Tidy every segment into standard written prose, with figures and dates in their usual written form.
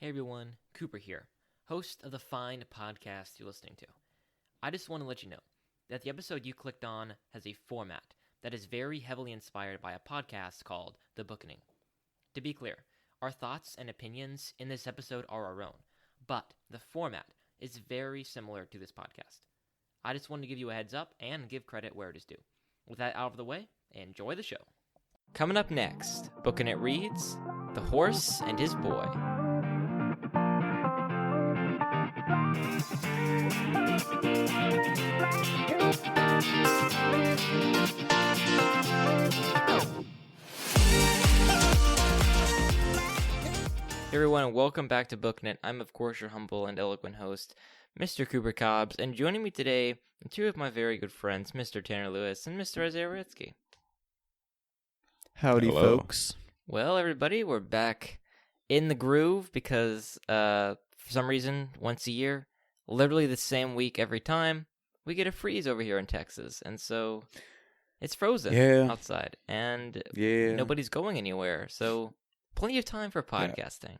Hey everyone, Cooper here, host of the fine podcast you're listening to. I just want to let you know that the episode you clicked on has a format that is very heavily inspired by a podcast called The Bookening. To be clear, our thoughts and opinions in this episode are our own, but the format is very similar to this podcast. I just wanted to give you a heads up and give credit where it is due. With that out of the way, enjoy the show. Coming up next, Booking It reads, The Horse and His Boy. Hey everyone, and welcome back to Booknet. I'm, of course, your humble and eloquent host, Mr. Cooper Cobbs, and joining me today are two of my very good friends, Mr. Tanner Lewis and Mr. Isaiah Ritsky. Howdy, Hello. folks. Well, everybody, we're back in the groove because, for some reason, once a year, literally the same week every time, we get a freeze over here in Texas, and so it's frozen outside, and nobody's going anywhere, so plenty of time for podcasting.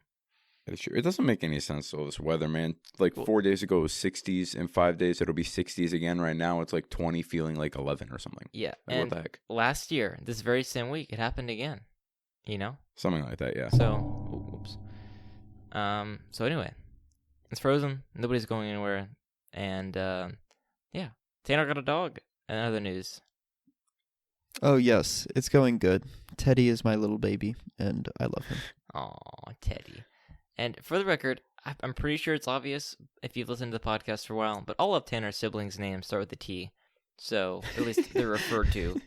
It's true. It doesn't make any sense, all this weather, man. Like, 4 days ago it was 60s. In 5 days it'll be 60s again. Right now it's like 20 feeling like 11 or something. Yeah, Like, and what the heck? last year, this very same week, it happened again, you know? Something like that, yeah. So, oops. So anyway, it's frozen, nobody's going anywhere, and, yeah. Tanner got a dog, and other news. Oh, yes, it's going good. Teddy is my little baby, and I love him. Aw, Teddy. And for the record, I'm pretty sure it's obvious if you've listened to the podcast for a while, but all of Tanner's siblings' names start with a T. So, at least they're referred to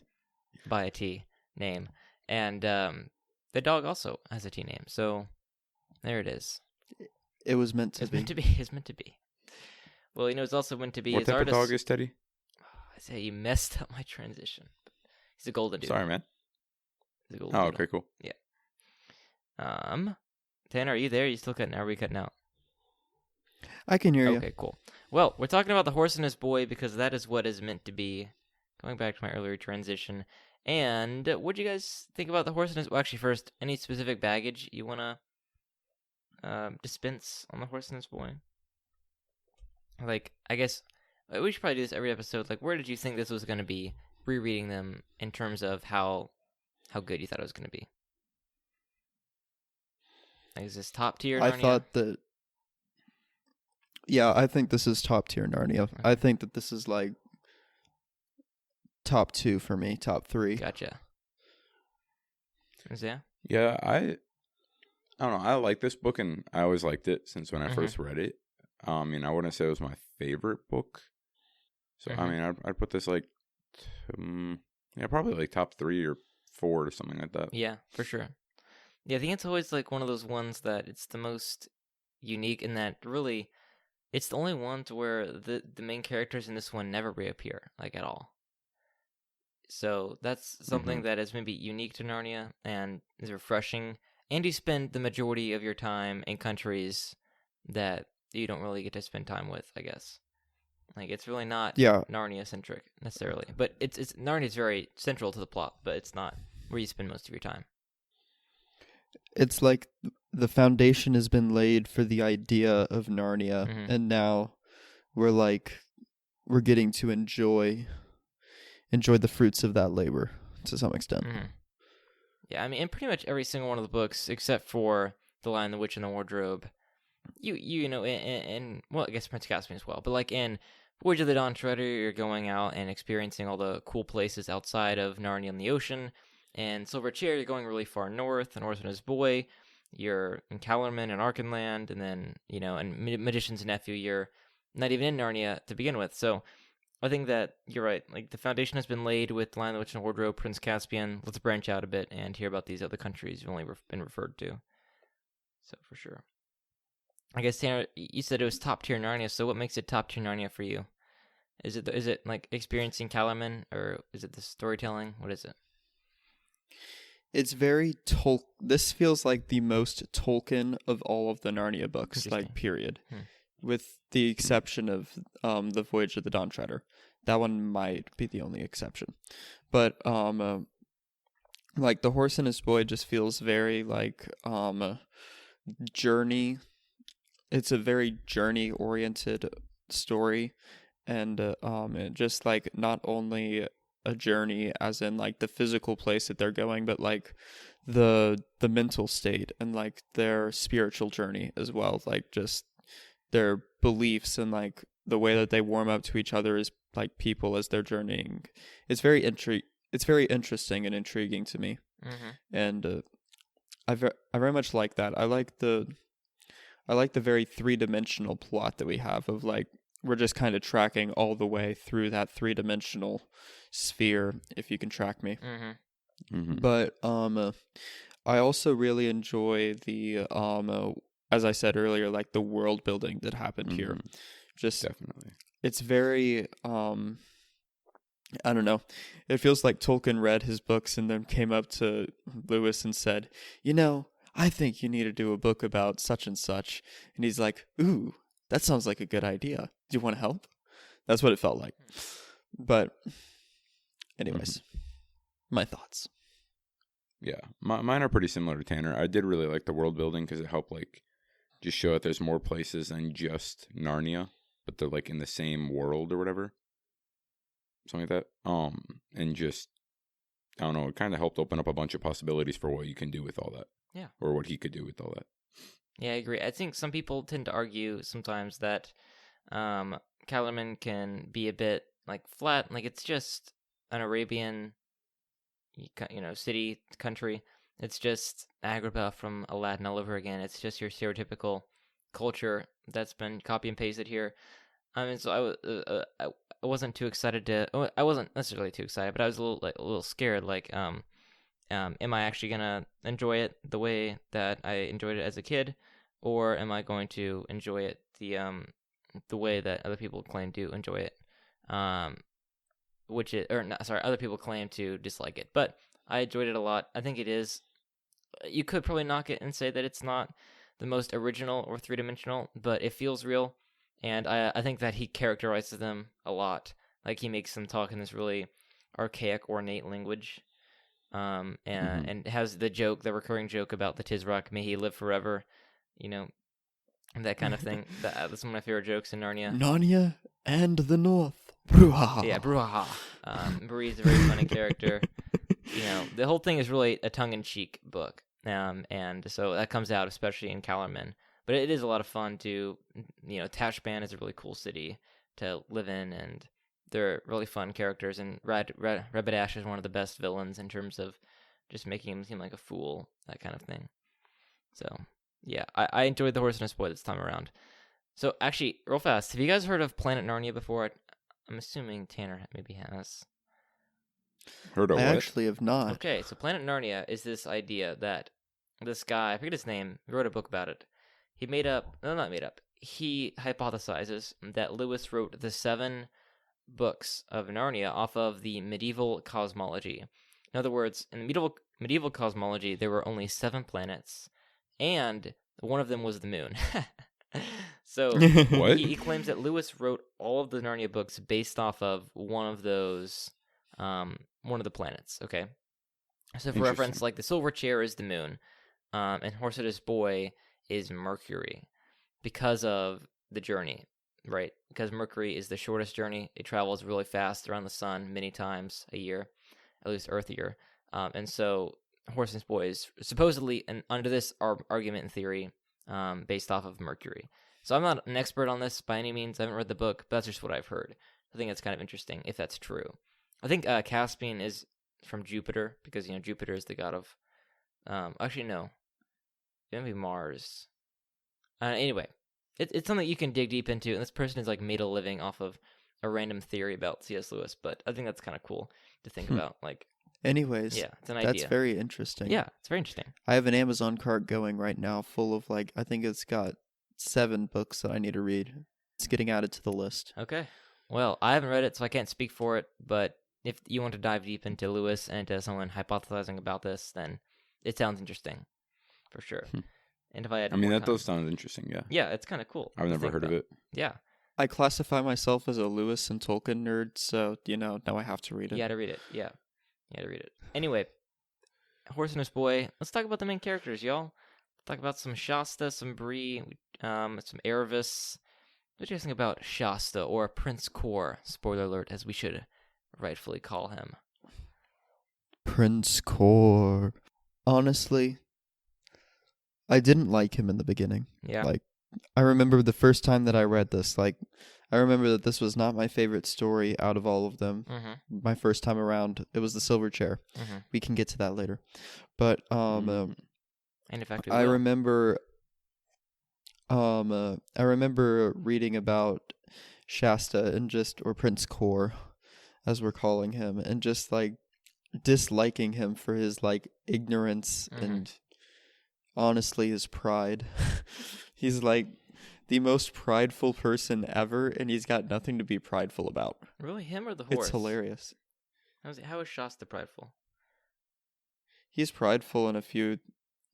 by a T name. And the dog also has a T name. So, there it is. It was meant to It's be. meant to be. It's meant to be. Well, you know, it's also meant to be What his type artist. of dog is Teddy? I say you messed up my transition. He's a golden dude. Sorry, man. He's a golden Oh, doodle. okay, cool. Tanner, are you there? You still cutting out? Are we cutting out? I can hear you. Okay, cool. Well, we're talking about The Horse and His Boy because that is what is meant to be. Going back to my earlier transition. And what do you guys think about The Horse and His... Well, actually, first, any specific baggage you want to dispense on The Horse and His Boy? Like, I guess, we should probably do this every episode. Like, where did you think this was going to be, rereading them, in terms of how good you thought it was going to be? Like, is this top tier I Narnia? thought that... Yeah, I think this is top tier Narnia. Okay. I think that this is like top 2 for me, top 3. Gotcha. Yeah? Yeah, I don't know. I like this book, and I always liked it since when I first read it. I wouldn't say it was my favorite book. So, I mean, I'd put this like... probably like top 3 or 4 or something like that. Yeah, for sure. Yeah, I think it's always like one of those ones that it's the most unique in that really it's the only one to where the main characters in this one never reappear, like, at all. So that's something that is maybe unique to Narnia and is refreshing. And you spend the majority of your time in countries that you don't really get to spend time with, I guess. Like, it's really not Narnia-centric, necessarily. But it's Narnia's very central to the plot, but it's not where you spend most of your time. It's like the foundation has been laid for the idea of Narnia, and now we're getting to enjoy the fruits of that labor to some extent. Yeah, I mean, in pretty much every single one of the books, except for The Lion, the Witch, and the Wardrobe, you know, in well, I guess Prince Caspian as well, but like in Voyage of the Dawn Treader, you're going out and experiencing all the cool places outside of Narnia and the ocean. And Silver Chair, you're going really far north, and Horse and His Boy, you're in Calormen and Archenland, and then, you know, and Magician's Nephew, you're not even in Narnia to begin with. So I think that you're right. Like, the foundation has been laid with Lion, the Witch, and the Wardrobe, Prince Caspian. Let's branch out a bit and hear about these other countries you've only been referred to. So, for sure. I guess, Tanner, you said it was top tier Narnia, so what makes it top tier Narnia for you? Is it like experiencing Calormen, or is it the storytelling? What is it? It's very this feels like the most Tolkien of all of the Narnia books, like, period. With the exception of the Voyage of the Dawn Treader. That one might be the only exception. But like The Horse and His Boy just feels very like journey it's a very journey oriented story, and just like not only a journey as in like the physical place that they're going, but like the mental state and like their spiritual journey as well, like just their beliefs and like the way that they warm up to each other as like people as they're journeying. It's very interesting and intriguing to me. And I very much like that. I like the very three-dimensional plot that we have of like we're just kind of tracking all the way through that three-dimensional sphere, if you can track me. But I also really enjoy the as I said earlier, like the world building that happened here. Just definitely, it's very I don't know. It feels like Tolkien read his books and then came up to Lewis and said, I think you need to do a book about such and such. And he's like, ooh, that sounds like a good idea. Do you want to help? That's what it felt like. But anyways, my thoughts. Yeah, mine are pretty similar to Tanner. I did really like the world building because it helped like just show that there's more places than just Narnia, but they're like in the same world or whatever. Something like that. And just, I don't know, it kind of helped open up a bunch of possibilities for what you can do with all that. Yeah. Or what he could do with all that. Yeah, I agree. I think some people tend to argue sometimes that Calormen can be a bit like flat, like it's just an Arabian, city, country. It's just Agrabah from Aladdin all over again. It's just your stereotypical culture that's been copy and pasted here. I mean, so I wasn't too excited to. I wasn't necessarily too excited, but I was a little scared. Like, am I actually gonna enjoy it the way that I enjoyed it as a kid, or am I going to enjoy it the way that other people claim to enjoy it? Other people claim to dislike it, but I enjoyed it a lot. I think it is. You could probably knock it and say that it's not the most original or three-dimensional, but it feels real. And I think that he characterizes them a lot. Like, he makes them talk in this really archaic, ornate language. And has the recurring joke about the Tizrak, may he live forever, that kind of thing. That's one of my favorite jokes in Narnia. Narnia and the North. Brouhaha. Yeah, brouhaha. Marie's a very funny character. The whole thing is really a tongue-in-cheek book. And so that comes out especially in Calormen. But it is a lot of fun to, Tashbaan is a really cool city to live in, and they're really fun characters. And Rabadash is one of the best villains in terms of just making him seem like a fool, that kind of thing. So, yeah, I enjoyed The Horse and His Boy this time around. So, actually, real fast, have you guys heard of Planet Narnia before? I'm assuming Tanner maybe has. Heard of I what? actually have not. Okay, so Planet Narnia is this idea that this guy, I forget his name, he wrote a book about it. He hypothesizes that Lewis wrote the 7 books of Narnia off of the medieval cosmology. In other words, in the medieval cosmology, there were only 7 planets, and one of them was the moon. So What? he claims that Lewis wrote all of the Narnia books based off of one of those, one of the planets. Okay, so for reference, like the silver chair is the moon, and Horse and His Boy is Mercury, because of the journey, right? Because Mercury is the shortest journey. It travels really fast around the sun many times a year, at least Earth year. And so Horse and His Boy is supposedly, and under this argument and theory, based off of Mercury. So I'm not an expert on this by any means. I haven't read the book, but that's just what I've heard. I think that's kind of interesting if that's true. I think Caspian is from Jupiter, because Jupiter is the god of. Actually, no. It might be Mars. Anyway, it's something you can dig deep into, and this person is like made a living off of a random theory about C.S. Lewis. But I think that's kind of cool to think about. Like, anyways, yeah, it's an idea. That's very interesting. Yeah, it's very interesting. I have an Amazon cart going right now, full of I think it's got 7 books that I need to read. It's getting added to the list. Okay. Well, I haven't read it, so I can't speak for it. But if you want to dive deep into Lewis and to someone hypothesizing about this, then it sounds interesting. For sure. And if I had that does sound interesting, yeah. Yeah, it's kind of cool. I've never heard of it. Yeah. I classify myself as a Lewis and Tolkien nerd, so, now I have to read it. You had to read it, yeah. You had to read it. Anyway, Horse and His Boy, let's talk about the main characters, y'all. Talk about some Shasta, some Bree. We some Erebus. What do you guys think about Shasta or Prince Kor? Spoiler alert, as we should rightfully call him. Prince Kor. Honestly, I didn't like him in the beginning. Yeah. Like, I remember the first time that I read this, like, I remember that this was not my favorite story out of all of them. Mm-hmm. My first time around, it was the Silver Chair. Mm-hmm. We can get to that later. But, And in fact, I remember reading about Shasta and or Prince Kor, as we're calling him, and just like disliking him for his like ignorance and honestly his pride. He's like the most prideful person ever, and he's got nothing to be prideful about. Really, him or the horse? It's hilarious. How is Shasta prideful? He's prideful in a few,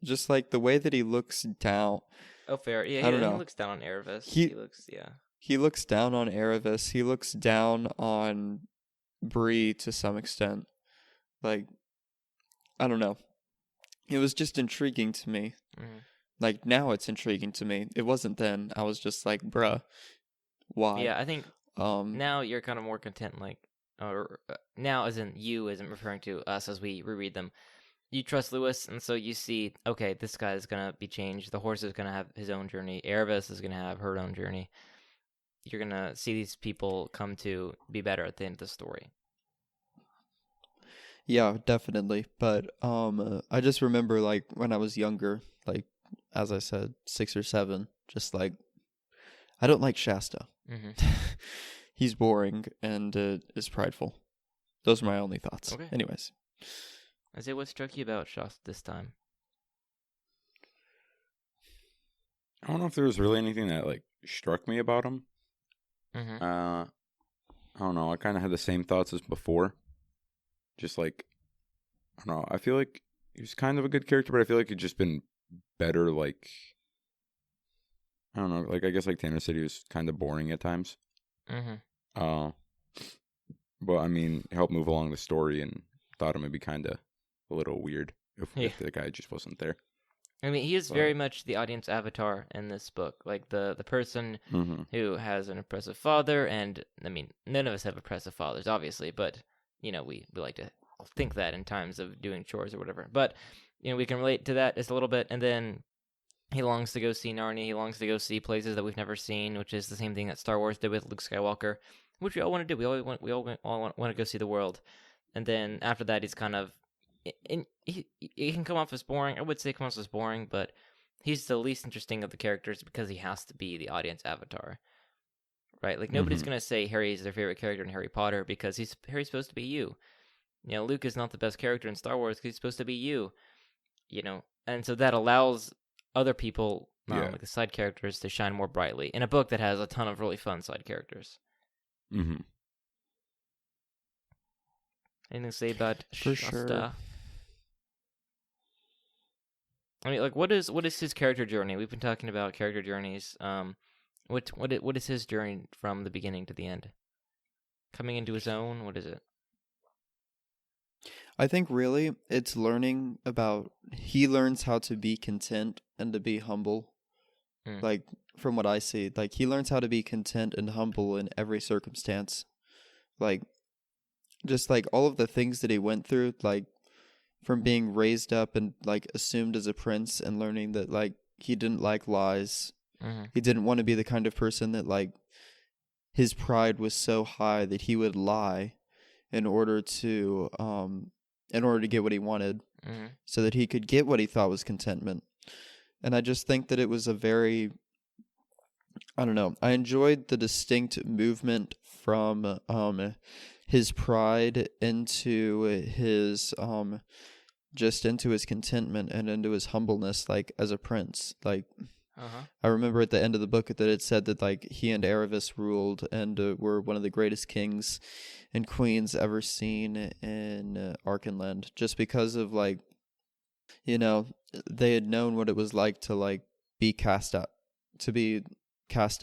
just like the way that he looks down. Oh, fair. Yeah, I don't know. He looks down on Erebus. He looks down on Erebus. He looks down on Bree to some extent. Like, I don't know. It was just intriguing to me. Mm-hmm. Like, now it's intriguing to me. It wasn't then. I was just like, bruh, why? Yeah, I think now you're kind of more content, like, or now isn't referring to us as we reread them. You trust Lewis, and so you see, okay, this guy is going to be changed. The horse is going to have his own journey. Erebus is going to have her own journey. You're going to see these people come to be better at the end of the story. Yeah, definitely. But I just remember, like, when I was younger, like, as I said, 6 or 7, just like, I don't like Shasta. Mm-hmm. He's boring and is prideful. Those are my only thoughts. Okay. Anyways. Isaiah, what struck you about Shasta this time? I don't know if there was really anything that, like, struck me about him. Mm-hmm. I don't know. I kind of had the same thoughts as before. Just like, I don't know. I feel like he was kind of a good character, but I feel like he'd just been better. Like, I don't know. Like, I guess like Tanner said, he was kind of boring at times. Mm-hmm. But I mean, it helped move along the story, and thought it would be kind of a little weird if the guy just wasn't there. I mean, he is very much the audience avatar in this book. Like, the person who has an oppressive father, and, I mean, none of us have oppressive fathers, obviously, but, you know, we like to think that in times of doing chores or whatever. But, you know, we can relate to that just a little bit, and then he longs to go see Narnia. He longs to go see places that we've never seen, which is the same thing that Star Wars did with Luke Skywalker, which we all want to do. We all want to go see the world. And then after that, he's kind of... He can come off as boring. I would say come off as boring, but he's the least interesting of the characters because he has to be the audience avatar, right? Like, nobody's going to say Harry's their favorite character in Harry Potter because Harry's supposed to be you. You know, Luke is not the best character in Star Wars because he's supposed to be you, you know? And so that allows other people, like the side characters, to shine more brightly in a book that has a ton of really fun side characters. Mm-hmm. Anything to say about For Shasta? sure. I mean, like, what is his character journey? We've been talking about character journeys. What is his journey from the beginning to the end? Coming into his own? What is it? I think really it's learning about... He learns how to be content and to be humble. Like, from what I see, like, he learns how to be content and humble in every circumstance. Like, just like all of the things that he went through, like, from being raised up and, like, assumed as a prince and learning that, like, he didn't like lies. He didn't want to be the kind of person that, like, his pride was so high that he would lie in order to get what he wanted, so that he could get what he thought was contentment. And I just think that it was a very... I don't know. I enjoyed the distinct movement from his pride into his just into his contentment and into his humbleness, like, as a prince. Like, I remember at the end of the book that it said that, like, he and Erebus ruled and were one of the greatest kings and queens ever seen in Archenland, just because of, like, you know, they had known what it was like to, like, be cast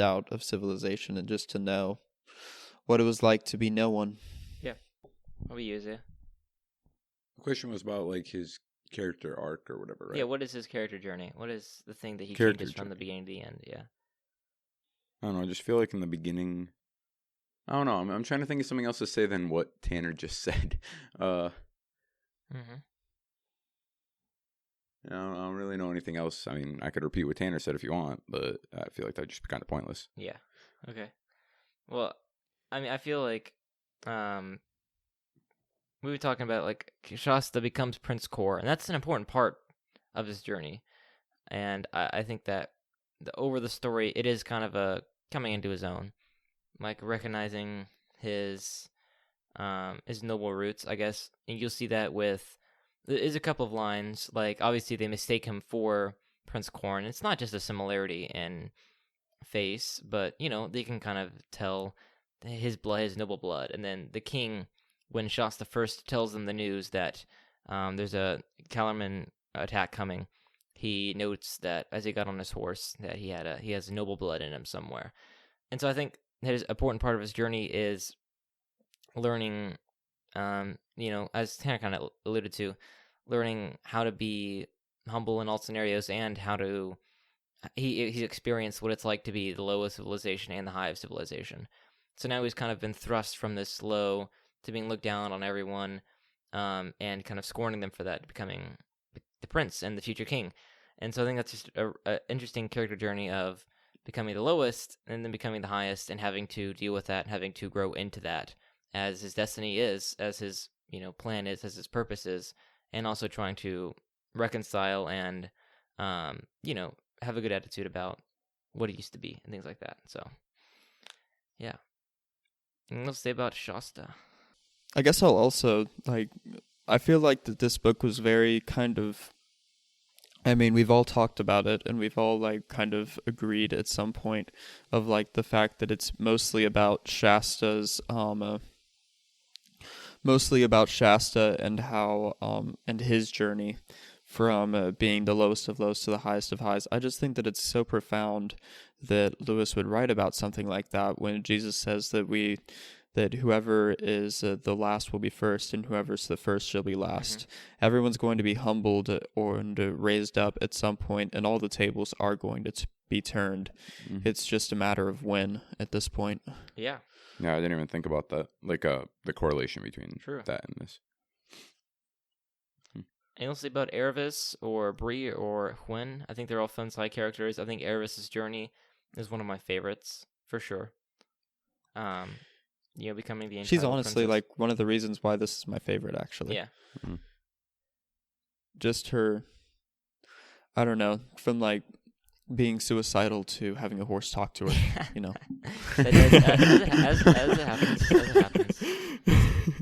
out of civilization, and just to know what it was like to be no one. Yeah. What we use it. The question was about, like, his character arc or whatever, right? Yeah, what is his character journey? What is the thing that he Character changes from journey. the beginning to the end? Yeah. I don't know. I just feel like in the beginning, I don't know. I'm trying to think of something else to say than what Tanner just said. Mm-hmm. I don't really know anything else. I mean, I could repeat what Tanner said if you want, but I feel like that'd just be kind of pointless. Yeah. Okay. Well, I mean, I feel like we were talking about like Shasta becomes Prince Core, and that's an important part of his journey. And I think that over the story, it is kind of a coming into his own, like recognizing his noble roots, I guess. And you'll see that with there is a couple of lines, like obviously they mistake him for Prince Corn. It's not just a similarity in face, but you know they can kind of tell his blood, his noble blood. And then the king, when Shasta first tells them the news that there's a Calormen attack coming, he notes that as he got on his horse that he has noble blood in him somewhere. And so I think his important part of his journey is learning, as Tanner kind of alluded to, learning how to be humble in all scenarios and how to he's experienced what it's like to be the low of civilization and the high of civilization. So now he's kind of been thrust from this low to being looked down on everyone, and kind of scorning them for that, becoming the prince and the future king. And so I think that's just a interesting character journey of becoming the lowest and then becoming the highest and having to deal with that and having to grow into that as his destiny is, as his plan is, as his purpose is, and also trying to reconcile and have a good attitude about what he used to be and things like that. So yeah. And let's say about Shasta. I guess I'll also I feel like that this book was very kind of, I mean, we've all talked about it and we've all kind of agreed at some point of the fact that it's mostly about Shasta's and how and his journey from being the lowest of lows to the highest of highs. I just think that it's so profound that Lewis would write about something like that when Jesus says that whoever is the last will be first, and whoever's the first shall be last. Mm-hmm. Everyone's going to be humbled and raised up at some point, and all the tables are going to be turned. Mm-hmm. It's just a matter of when at this point. Yeah. Yeah, I didn't even think about that. The correlation between that and this. And you'll see about Erebus or Bree or Hwyn. I think they're all fun side characters. I think Erebus's journey is one of my favorites for sure. Becoming the she's honestly princess. One of the reasons why this is my favorite, actually. Yeah. Mm-hmm. Just her, I don't know, from being suicidal to having a horse talk to her, as it happens.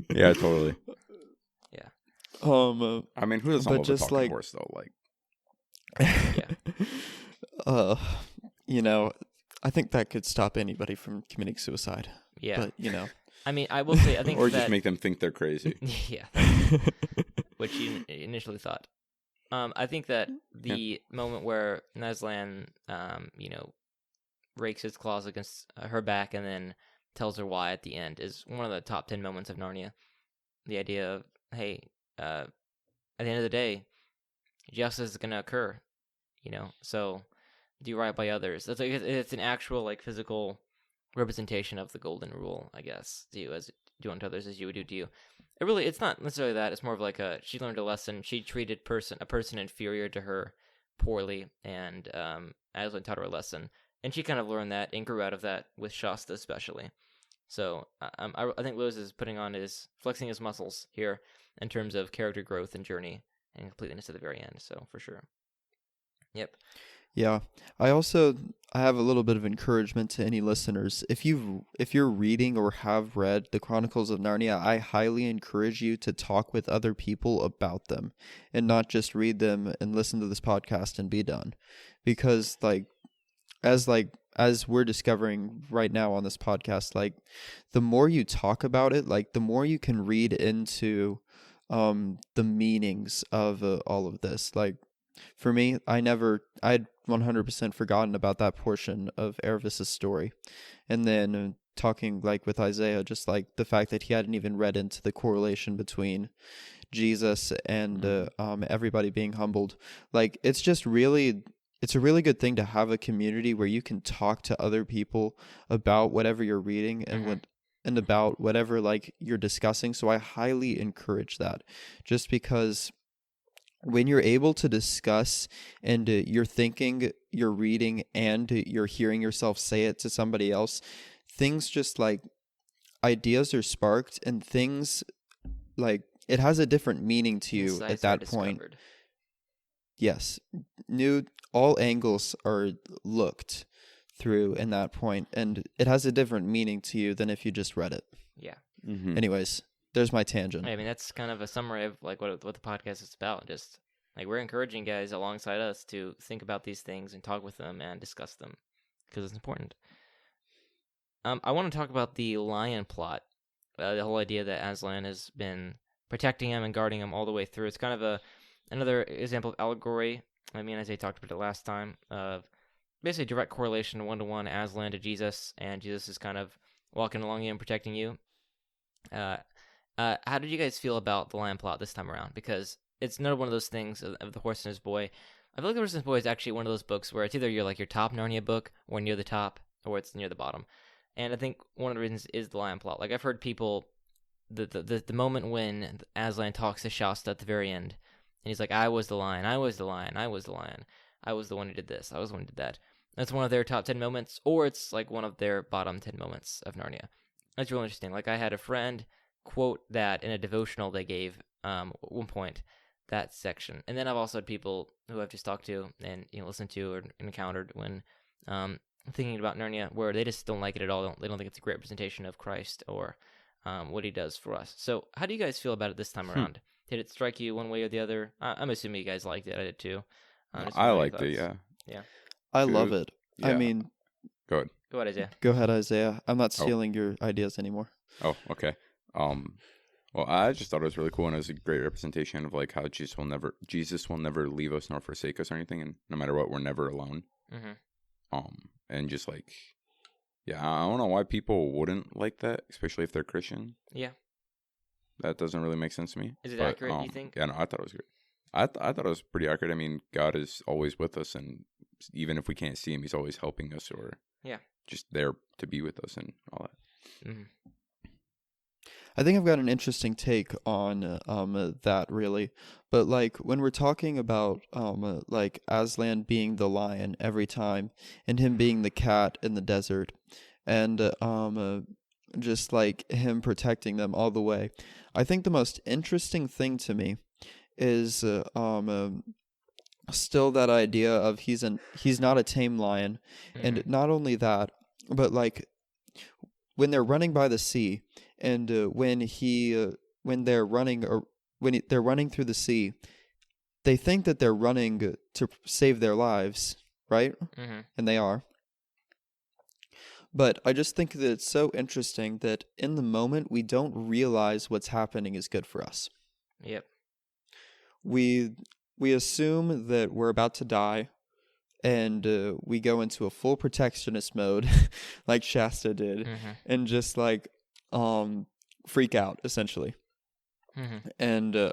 Yeah, totally. Yeah. I mean, who doesn't love a talking horse though? Yeah. I think that could stop anybody from committing suicide. Yeah. But, I mean, I will say, I think or just make them think they're crazy. Yeah. Which you initially thought. I think that the moment where Nazlan, rakes his claws against her back and then tells her why at the end is one of the top 10 moments of Narnia. The idea of, hey, at the end of the day, justice is going to occur, so do right by others. It's an actual physical representation of the golden rule, I guess. Do unto others as you would do to you. It's not necessarily that. It's more of she learned a lesson. She treated a person inferior to her poorly, and Aslan taught her a lesson. And she kind of learned that and grew out of that with Shasta especially. So I think Lewis is flexing his muscles here in terms of character growth and journey and completeness at the very end. So for sure. Yep. Yeah. I have a little bit of encouragement to any listeners. If you're reading or have read the Chronicles of Narnia, I highly encourage you to talk with other people about them and not just read them and listen to this podcast and be done. Because as we're discovering right now on this podcast, the more you talk about it, the more you can read into the meanings of all of this. For me, I'd 100% forgotten about that portion of Erebus' story. And then talking with Isaiah, just the fact that he hadn't even read into the correlation between Jesus and everybody being humbled. Like, it's a really good thing to have a community where you can talk to other people about whatever you're reading and about whatever like you're discussing. So I highly encourage that, just because when you're able to discuss and you're thinking, you're reading, and you're hearing yourself say it to somebody else, things just like ideas are sparked, and things like it has a different meaning to you at that point. Yes. All angles are looked through in that point, and it has a different meaning to you than if you just read it. Yeah. Anyways, there's my tangent. I mean, that's kind of a summary of like what the podcast is about. Just like we're encouraging guys alongside us to think about these things and talk with them and discuss them because it's important. I want to talk about the lion plot. The whole idea that Aslan has been protecting him and guarding him all the way through. It's kind of another example of allegory. I mean, as I talked about it last time, basically direct correlation 1-to-1 Aslan to Jesus, and Jesus is kind of walking along you and protecting you. How did you guys feel about the lion plot this time around? Because it's another one of those things of The Horse and His Boy. I feel like The Horse and His Boy is actually one of those books where it's either you're like your top Narnia book, or near the top, or it's near the bottom. And I think one of the reasons is the lion plot. Like, I've heard people, the moment when Aslan talks to Shasta at the very end, and he's like, I was the lion, I was the lion, I was the lion, I was the one who did this, I was the one who did that. That's one of their top 10 moments, or it's like one of their bottom 10 moments of Narnia. That's really interesting. Like, I had a friend quote that in a devotional they gave at one point, that section. And then I've also had people who I've just talked to and listened to or encountered when thinking about Narnia, where they just don't like it at all. They don't think it's a great representation of Christ or what he does for us. So how do you guys feel about it this time around? Did it strike you one way or the other? I'm assuming you guys liked it. I did too. I liked it, yeah. Yeah. I love it. Yeah. I mean... Go ahead. Go ahead, Isaiah. Go ahead, Isaiah. I'm not stealing your ideas anymore. Oh, okay. Well, I just thought it was really cool, and it was a great representation of like how Jesus will never leave us nor forsake us or anything, and no matter what, we're never alone. And just like, yeah, I don't know why people wouldn't like that, especially if they're Christian. Yeah, that doesn't really make sense to me. Is it accurate? You think? Yeah, no, I thought it was great. I thought it was pretty accurate. I mean, God is always with us, and even if we can't see him, he's always helping us, or just there to be with us and all that. I think I've got an interesting take on that, really. But like when we're talking about like Aslan being the lion every time, and him being the cat in the desert, and just like him protecting them all the way, I think the most interesting thing to me is still that idea of he's not a tame lion, and not only that, but like when they're running by the sea. And when they're running through the sea, they think that they're running to save their lives, right? And they are. But I just think that it's so interesting that in the moment we don't realize what's happening is good for us. Yep. We assume that we're about to die, and we go into a full protectionist mode, like Shasta did, and just like freak out essentially. And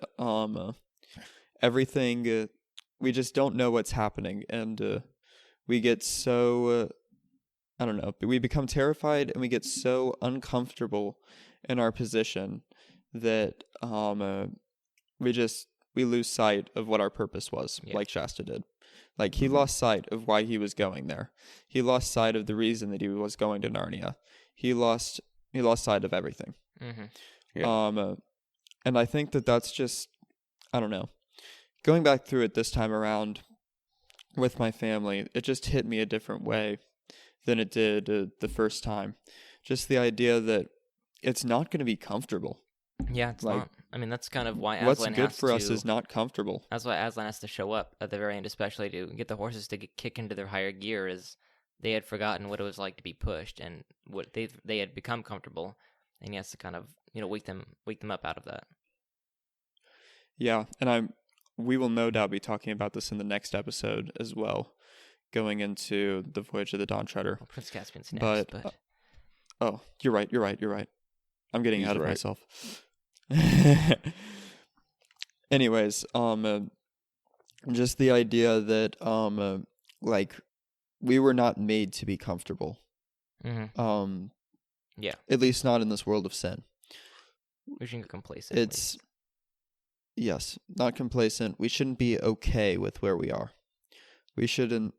everything we just don't know what's happening, and we get so I don't know, we become terrified, and we get so uncomfortable in our position that we lose sight of what our purpose was. Like Shasta did. Like he lost sight of why he was going there. He lost sight of the reason that he was going to Narnia. He lost sight of everything. And I think that's just, I don't know. Going back through it this time around with my family, it just hit me a different way than it did the first time. Just the idea that it's not going to be comfortable. Yeah, it's not. I mean, that's kind of why Aslan what's good for us is not comfortable. That's why Aslan has to show up at the very end, especially to get the horses to kick into their higher gear, is they had forgotten what it was like to be pushed, and what they had become comfortable, and he has to kind of wake them up out of that. Yeah, and we will no doubt be talking about this in the next episode as well, going into the Voyage of the Dawn Treader. Well, Prince Caspian's next, but oh, you're right. I'm getting ahead of myself. anyways, just the idea that like we were not made to be comfortable. Mm-hmm. Yeah. At least not in this world of sin. We shouldn't get complacent. It's yes, not complacent. We shouldn't be okay with where we are. We shouldn't,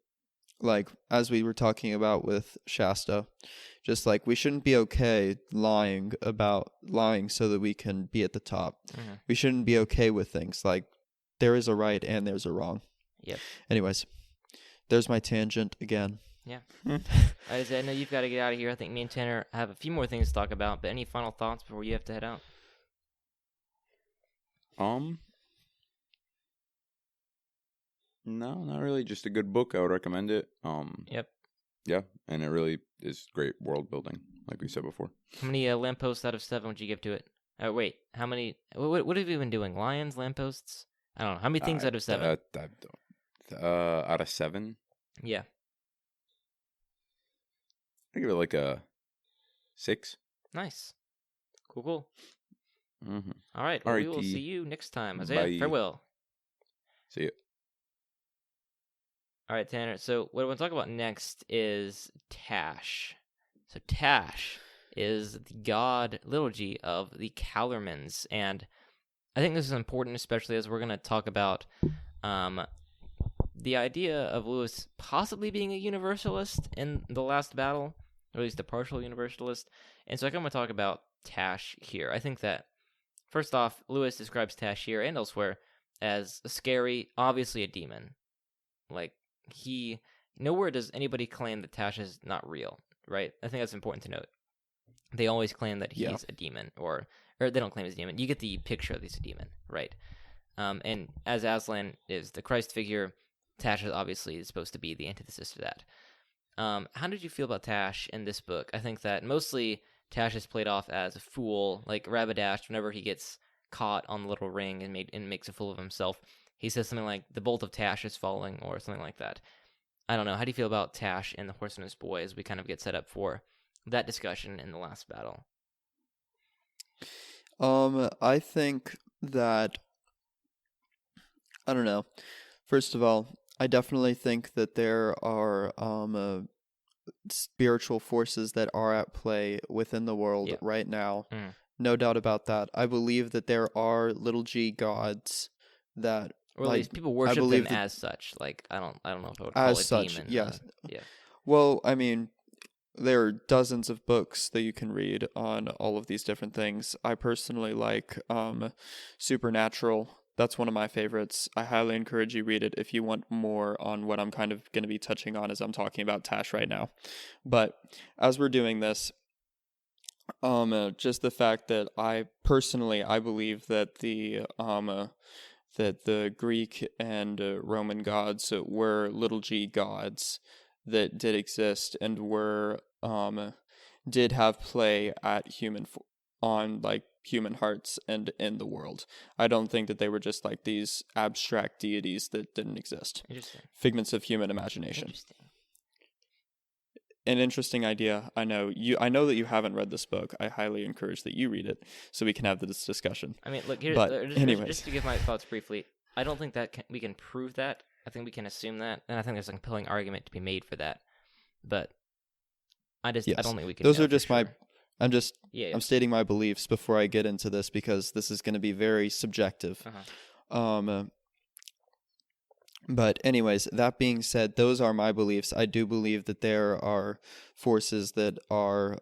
like, as we were talking about with Shasta, just like we shouldn't be okay lying so that we can be at the top. Mm-hmm. We shouldn't be okay with things like there is a right and there's a wrong. Yep. Anyways, there's my tangent again. Yeah. I know you've got to get out of here. I think me and Tanner have a few more things to talk about, but any final thoughts before you have to head out? No, not really. Just a good book. I would recommend it. Yep. Yeah, and it really is great world building, like we said before. How many lampposts out of 7 would you give to it? Wait, how many? What have you been doing? Lions, lampposts? I don't know. How many things out of 7? Out of 7? Yeah. I give it like a 6. Nice. Cool. Mm-hmm. All right. Well, we will R.I.T. see you next time. Isaiah, farewell. See you. All right, Tanner. So what I want to talk about next is Tash. So Tash is the god little g of the Calormens, and I think this is important, especially as we're going to talk about the idea of Lewis possibly being a universalist in the last battle, or at least a partial universalist. And so I'm going to talk about Tash here. I think that, first off, Lewis describes Tash here and elsewhere as a scary, obviously a demon. Like, nowhere does anybody claim that Tash is not real, right? I think that's important to note. They always claim that he's a demon, or they don't claim he's a demon. You get the picture that he's a demon, right? And as Aslan is the Christ figure, Tash is obviously supposed to be the antithesis to that. How did you feel about Tash in this book? I think that mostly Tash is played off as a fool, like Rabadash. Whenever he gets caught on the little ring and makes a fool of himself, he says something like, "The bolt of Tash is falling," or something like that. I don't know. How do you feel about Tash and the Horse and His Boy as we kind of get set up for that discussion in the last battle? I think that, I don't know. First of all, I definitely think that there are spiritual forces that are at play within the world right now. No doubt about that. I believe that there are little g gods that, or at least people worship them as such. Like, I don't know if I would call it such, demon. Yes. Yeah. Well, I mean, there are dozens of books that you can read on all of these different things. I personally like Supernatural. That's one of my favorites. I highly encourage you read it if you want more on what I'm kind of going to be touching on as I'm talking about Tash right now. But as we're doing this, just the fact that I believe that the Greek and Roman gods were little g gods that did exist and were did have play at human hearts and in the world. I don't think that they were just like these abstract deities that didn't exist. Interesting. Figments of human imagination. Interesting. An interesting idea. I know that you haven't read this book. I highly encourage that you read it so we can have this discussion. I mean, look, just to give my thoughts briefly, I don't think that we can prove that. I think we can assume that, and I think there's a compelling argument to be made for that. But I don't think we can. Those are just sure. I'm stating my beliefs before I get into this because this is going to be very subjective. But anyways, that being said, those are my beliefs. I do believe that there are forces that are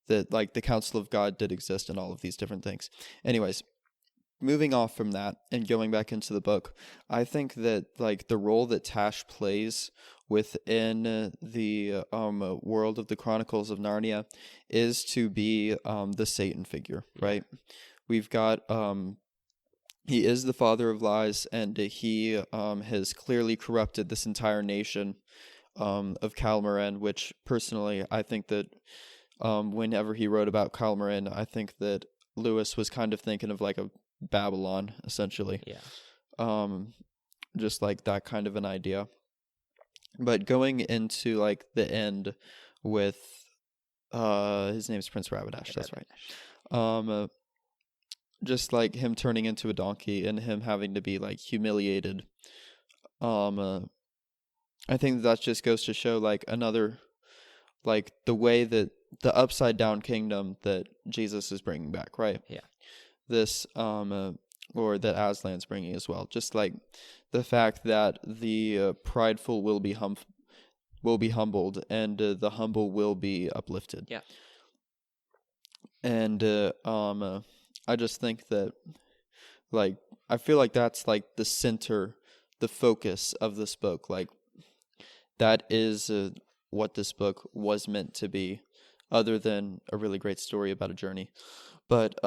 that like the Council of God did exist and all of these different things. Anyways, moving off from that and going back into the book, I think that like the role that Tash plays within the world of the Chronicles of Narnia is to be the Satan figure, right? We've got he is the father of lies, and he has clearly corrupted this entire nation of Calormen, which personally I think that whenever he wrote about Calormen, I think that Lewis was kind of thinking of like a Babylon, essentially. Yeah. Just like that kind of an idea. But going into like the end with his name's Prince Rabadash, that's right. just like him turning into a donkey and him having to be like humiliated. I think that just goes to show like another, like the way that the upside down kingdom that Jesus is bringing back, right? Yeah. This or that Aslan's bringing as well. Just like the fact that the prideful will be humbled, and the humble will be uplifted. Yeah. And I just think that, like, I feel like that's like the center, the focus of this book. Like, that is what this book was meant to be, other than a really great story about a journey. But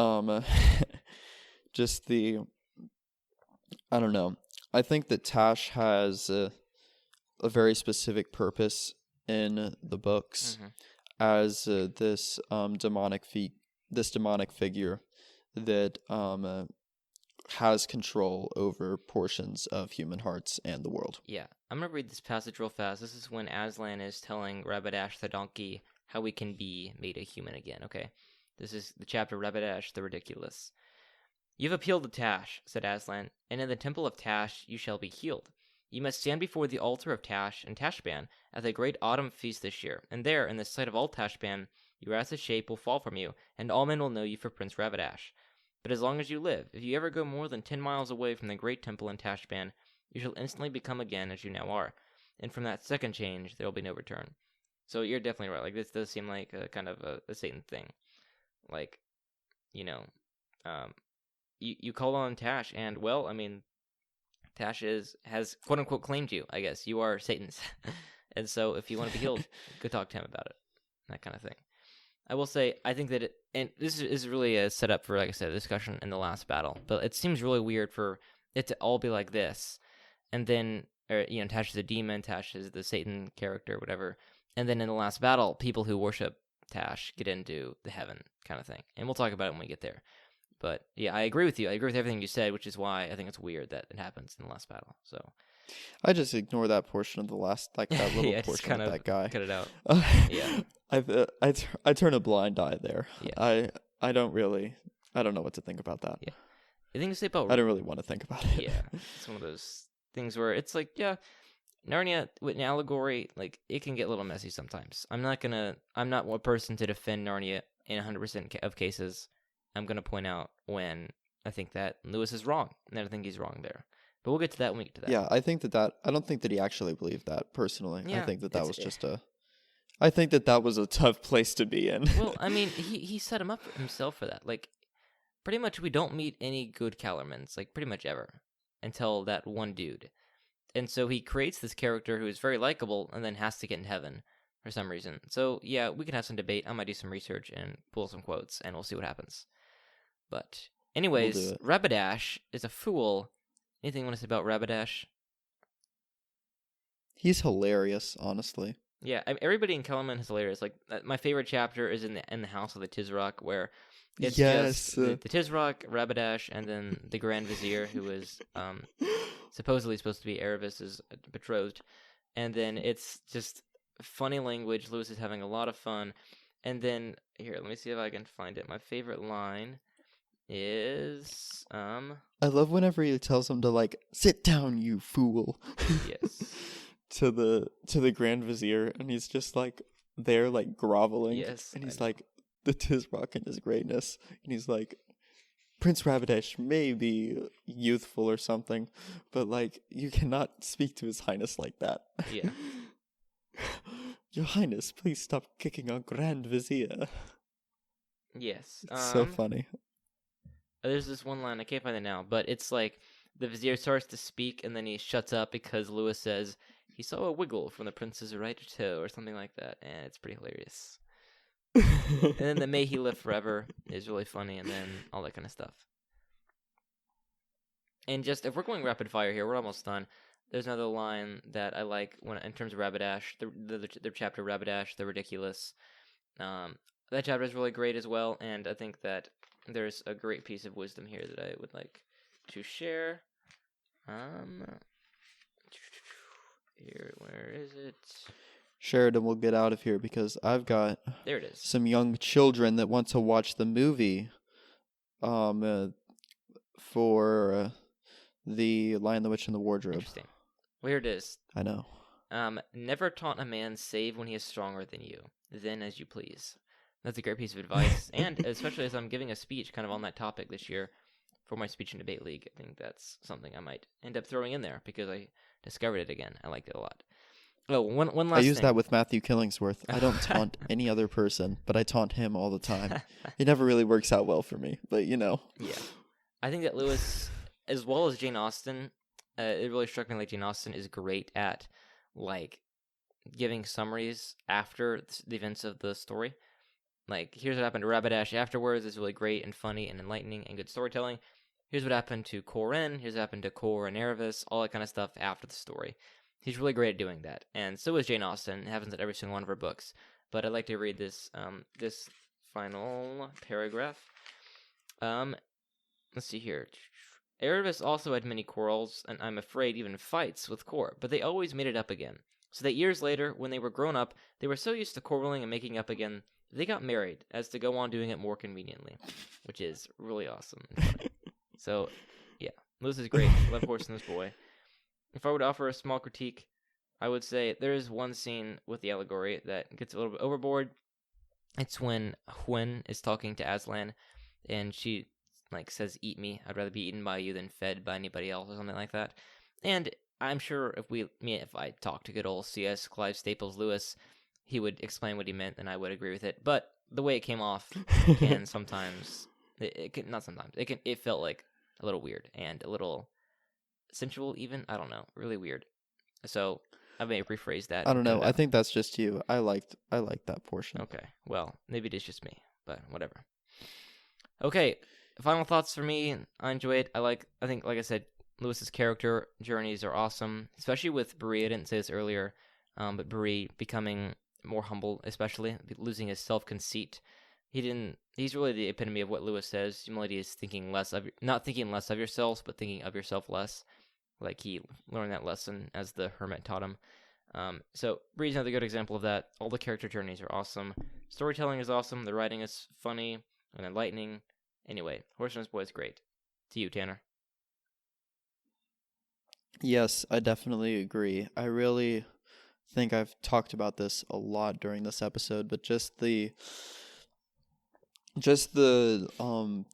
just I don't know. I think that Tash has a very specific purpose in the books as this demonic figure that has control over portions of human hearts and the world. Yeah. I'm going to read this passage real fast. This is when Aslan is telling Rabadash the donkey how we can be made a human again, okay? This is the chapter Rabadash the Ridiculous. "You've appealed to Tash," said Aslan, "and in the temple of Tash you shall be healed. You must stand before the altar of Tash and Tashban at the great autumn feast this year, and there, in the sight of all Tashban, your ass's shape will fall from you, and all men will know you for Prince Rabadash. But as long as you live, if you ever go more than 10 miles away from the great temple in Tashban, you shall instantly become again as you now are, and from that second change there will be no return." So you're definitely right. Like, this does seem like a kind of a Satan thing. Like, you know, you call on Tash, and, well, I mean, Tash has quote-unquote claimed you, I guess. You are Satan's. And so if you want to be healed, go talk to him about it. That kind of thing. I will say, I think that and this is really a setup for, like I said, a discussion in the last battle, but it seems really weird for it to all be like this, and then, Tash is a demon, Tash is the Satan character, whatever, and then in the last battle, people who worship Tash get into the heaven kind of thing, and we'll talk about it when we get there. But yeah, I agree with you. I agree with everything you said, which is why I think it's weird that it happens in the last battle. So I just ignore that portion of the last, like that little yeah, portion of that guy. Cut it out. Yeah, I turn a blind eye there. Yeah. I don't know what to think about that. Yeah, I think to say about I don't really want to think about it. Yeah, it's one of those things where it's like, yeah, Narnia with an allegory, like, it can get a little messy sometimes. I'm not one person to defend Narnia in 100% of cases. I'm going to point out when I think that Lewis is wrong, and I think he's wrong there. But we'll get to that when we get to that. Yeah, I think that I don't think that he actually believed that, personally. Yeah, I think that was just I think that was a tough place to be in. Well, I mean, he set him up himself for that. Like, pretty much we don't meet any good Calormens, like, pretty much ever, until that one dude. And so he creates this character who is very likable and then has to get in heaven for some reason. So, yeah, we can have some debate. I might do some research and pull some quotes, and we'll see what happens. But anyways, Rabadash is a fool. Anything you want to say about Rabadash? He's hilarious, honestly. Yeah, everybody in Calormen is hilarious. Like, my favorite chapter is in the house of the Tizrock, where it's just the Tizrock, Rabadash, and then the Grand Vizier, who is supposedly supposed to be Erebus's betrothed. And then it's just funny language. Lewis is having a lot of fun. And then, here, let me see if I can find it. My favorite line is I love whenever he tells him to, like, sit down, you fool. Yes. to the Grand Vizier, and he's just like there, like, groveling. Yes. And he's like, the Tizrock in his greatness, and he's like, Prince Rabadash may be youthful or something, but, like, you cannot speak to His Highness like that. Yeah. Your Highness, please stop kicking our Grand Vizier. Yes. It's so funny. There's this one line, I can't find it now, but it's like the Vizier starts to speak and then he shuts up because Lewis says he saw a wiggle from the prince's right toe or something like that, and it's pretty hilarious. And then the May He Live Forever is really funny, and then all that kind of stuff. And just, if we're going rapid fire here, we're almost done. There's another line that I like in terms of Rabadash, the chapter Rabadash, the Ridiculous. That chapter is really great as well, and I think that there's a great piece of wisdom here that I would like to share. Here, where is it? Sheridan will get out of here because I've got there it is. Some young children that want to watch the movie. for the Lion, the Witch, and the Wardrobe. Interesting. Well, here it is. I know. Never taunt a man save when he is stronger than you. Then as you please. That's a great piece of advice. And especially as I'm giving a speech kind of on that topic this year for my speech and debate league, I think that's something I might end up throwing in there because I discovered it again. I liked it a lot. Oh, one last I use thing. that with Matthew Killingsworth. I don't taunt any other person, but I taunt him all the time. It never really works out well for me, but you know. Yeah. I think that Lewis, as well as Jane Austen, it really struck me like Jane Austen is great at, like, giving summaries after the events of the story. Like, here's what happened to Rabbit afterwards. It's really great and funny and enlightening and good storytelling. Here's what happened to Corin. Here's what happened to Cor and Erebus. All that kind of stuff after the story. He's really great at doing that. And so is Jane Austen. It happens in every single one of her books. But I'd like to read this this final paragraph. Let's see here. Erebus also had many quarrels, and I'm afraid even fights with Cor, but they always made it up again. So that years later, when they were grown up, they were so used to quarreling and making up again, they got married, as to go on doing it more conveniently, which is really awesome and funny. So, yeah, Lewis is great. Love Horse and this Boy. If I were to offer a small critique, I would say there is one scene with the allegory that gets a little bit overboard. It's when Hwen is talking to Aslan, and she says, "Eat me. I'd rather be eaten by you than fed by anybody else," or something like that. And I'm sure if I talked to good old C.S. Clive Staples Lewis, he would explain what he meant, and I would agree with it. But the way it came off can sometimes, it felt like a little weird and a little sensual, even. I don't know, really weird. So I may rephrase that. I don't know. I think that's just you. I liked that portion. Okay, well, maybe it is just me, but whatever. Okay. Final thoughts for me. I enjoy it. I think, like I said, Lewis's character journeys are awesome, especially with Bree. I didn't say this earlier, but Bree becoming more humble, especially losing his self-conceit. He's really the epitome of what Lewis says. Humility is not thinking less of yourselves, but thinking of yourself less. Like he learned that lesson as the hermit taught him. So Bree's another good example of that. All the character journeys are awesome. Storytelling is awesome. The writing is funny and enlightening. Anyway, Horse and His Boy is great. To you, Tanner. Yes, I definitely agree. I really think I've talked about this a lot during this episode, but just the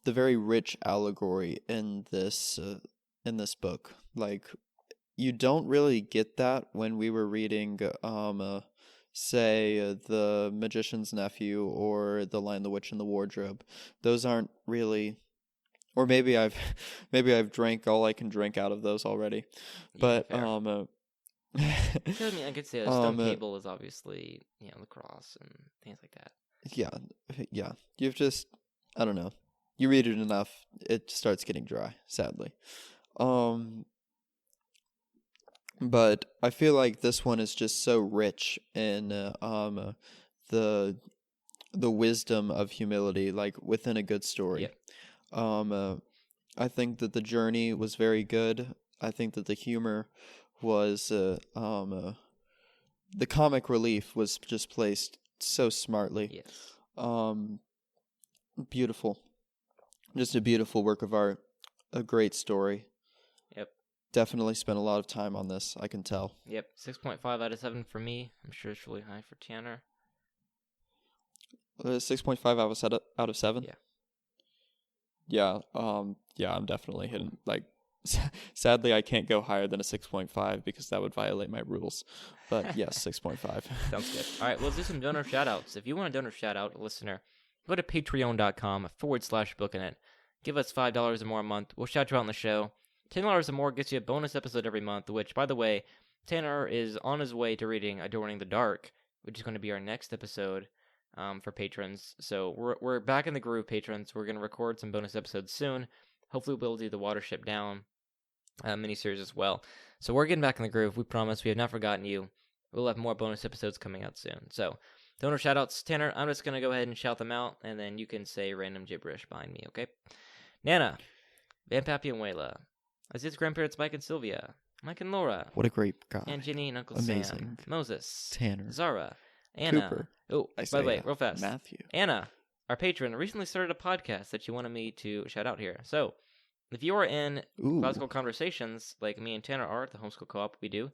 very rich allegory in this book. Like, you don't really get that when we were reading say The Magician's Nephew or The Lion, the Witch, and the Wardrobe. Those aren't really, or maybe I've drank all I can drink out of those already. Yeah, but I could say a stone cable is obviously lacrosse and things like that. Yeah. You've just, I don't know. You read it enough, it starts getting dry, sadly. But I feel like this one is just so rich in the wisdom of humility, like within a good story. Yeah. I think that the journey was very good. I think that the humor was the comic relief was just placed so smartly. Yes. Beautiful. Just a beautiful work of art. A great story. Yep. Definitely spent a lot of time on this, I can tell. Yep. 6.5 out of 7 for me. I'm sure it's really high for Tanner. 6.5 out of 7? Yeah. Yeah, I'm definitely hitting, like, sadly I can't go higher than a 6.5 because that would violate my rules. But yes, 6.5. Sounds good. All right, let's do some donor shout-outs. If you want a donor shout-out, listener, go to patreon.com/bookinit. Give us $5 or more a month. We'll shout you out on the show. $10 or more gets you a bonus episode every month, which, by the way, Tanner is on his way to reading Adorning the Dark, which is going to be our next episode for patrons. So we're back in the groove, patrons. We're going to record some bonus episodes soon. Hopefully we'll do the Watership Down miniseries as well. So we're getting back in the groove. We promise. We have not forgotten you. We'll have more bonus episodes coming out soon. So donor shoutouts, Tanner. I'm just going to go ahead and shout them out, and then you can say random gibberish behind me, okay? Nana, Van Pappy and Wayla, Aziz's grandparents Mike and Sylvia, Mike and Laura. What a great guy. And Ginny and Uncle Amazing. Sam. Moses. Tanner. Zara. Anna. Cooper. Oh, by the way, real fast. Matthew. Anna, our patron, recently started a podcast that she wanted me to shout out here. So, if you are in Ooh. classical conversations, like me and Tanner are at the homeschool co-op, we do,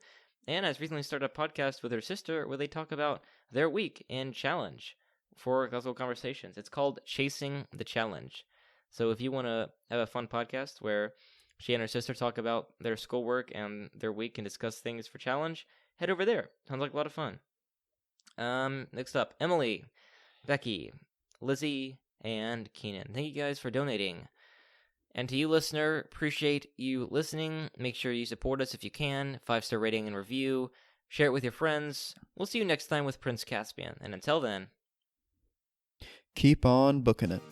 Anna has recently started a podcast with her sister where they talk about their week in challenge for classical conversations. It's called Chasing the Challenge. So if you want to have a fun podcast where she and her sister talk about their schoolwork and their week and discuss things for challenge, head over there. Sounds like a lot of fun. Next up, Emily, Becky, Lizzie, and Keenan. Thank you guys for donating. And to you, listener, appreciate you listening. Make sure you support us if you can. 5-star rating and review. Share it with your friends. We'll see you next time with Prince Caspian. And until then, keep on booking it.